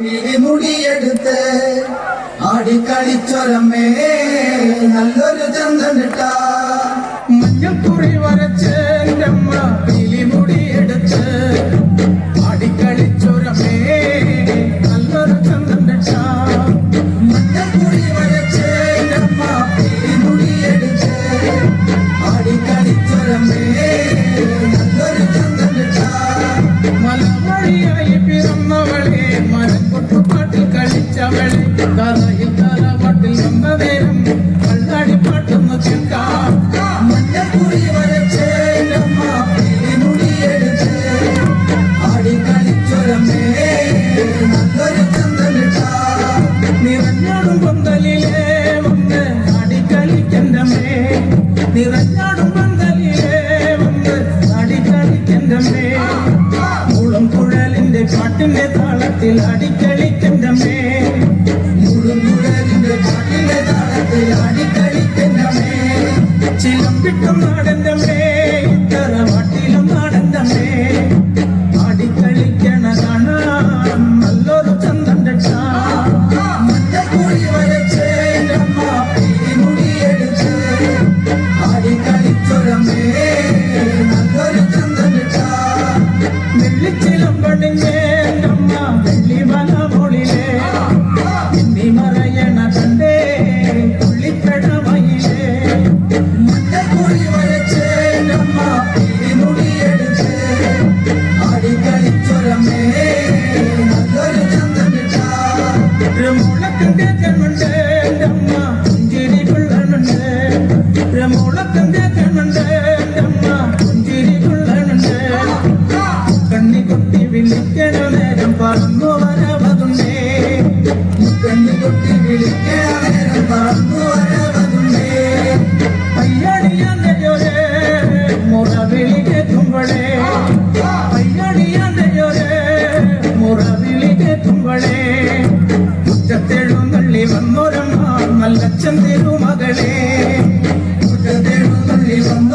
മുടിയെടുത്ത് ആടിക്കളിച്ചൊരമ്മേ നല്ലൊരു ചന്തമിട്ട മഞ്ഞക്കുറി വരച്ച് എൻ്റെ അമ്മ പിലിമുടിയെടുത്ത് ആടിക്കളിച്ചൊരമ്മേ നല്ലൊരു ചന്തമിട്ട മഞ്ഞക്കുറി വരച്ച് എൻ്റെ അമ്മ പിലിമുടിയെടുത്ത് ആടിക്കളിച്ചൊരമ്മേ നല്ലൊരു ചന്തമിട്ട മലമഴിയായി പിറന്നവളെ മരക്കൊട്ടുപാട്ടിൽ കളിച്ചവളെ കഥയിൽ തലപാട്ടിൽ വന്ന നേരം കള്ളാടി പാട്ടൊന്നു കേൾക്കാം മഞ്ഞക്കുറി വരച്ച് അമ്മ പിലിമുടിയെടുത്ത് ആടിക്കളിച്ചൊരമ്മേ നല്ലൊരു ചന്തമിട്ട നിറഞ്ഞാടും പന്തലിലെ വന്ന് ആടിക്കളിക്കണ്ടമ്മേ നിറഞ്ഞാടും പന്തലിലെ വന്ന് ആടിക്കളിക്കണ്ടമ്മേ മുളം കുഴലിന്റെ പാട്ടിന്റെ താളത്തിൽ അടിക്കളിക്കണ്ടമ്മേ മുളം കുഴലിന്റെ പാട്ടിന്റെ താളത്തിൽ അടിക്കളിക്കണ്ടമ്മേ ചിലമ്പിട്ടും നാടൻ്റമ്മേ തറവാട്ടിലും നാടൻ്റമ്മേ ആടിക്കളിക്കണ കാണാൻ നല്ലൊരു ചന്തണ്ട മഞ്ഞക്കുറി വരച്ച് അമ്മ പിലിമുടിയെടുത്ത് ആടിക്കളിച്ചൊരമ്മേ നല്ലൊരു ചന്തണ്ട വെള്ളിച്ചിലമ്പണിഞ്ഞേ അമ്മ വെള്ളിമല മോളിലെ ഇന്നി മറയണ കണ്ടേ പുള്ളിക്കടമയിലെ മഞ്ഞക്കുറി വരച്ച് അമ്മ പിലിമുടിയെടുത്ത് ആടിക്കളിച്ചൊരമ്മേ നല്ലൊരു ചന്തമിട്ട മുളക്കം കേൾക്കുന്നുണ്ട് അമ്മ പുഞ്ചിരി കൊള്ളണുണ്ട് മുളക്കം കേൾക്കുന്നുണ്ട് അമ്മ പുഞ്ചിരി കൊള്ളണുണ്ട് കണ്ണി കൊട്ടി വിളിക്കണ നേരം പറന്നു വരവതുണ്ടേ കണ്ണി കൊട്ടി വിളിക്കണ നേരം പറന്നു വരവതുണ്ടേ അയ്യടിയാണ്ടയോരേ മുറവിളി കേൾക്കുമ്പോഴേ അയ്യടിയാണ്ടയോരേ മുറവിളി കേൾക്കുമ്പോഴേ മുറ്റത്തെഴുന്നള്ളി വന്നൊരമ്മ നല്ലച്ഛൻ തിരുമകളെ മുറ്റത്തെഴുന്നള്ളി വന്ന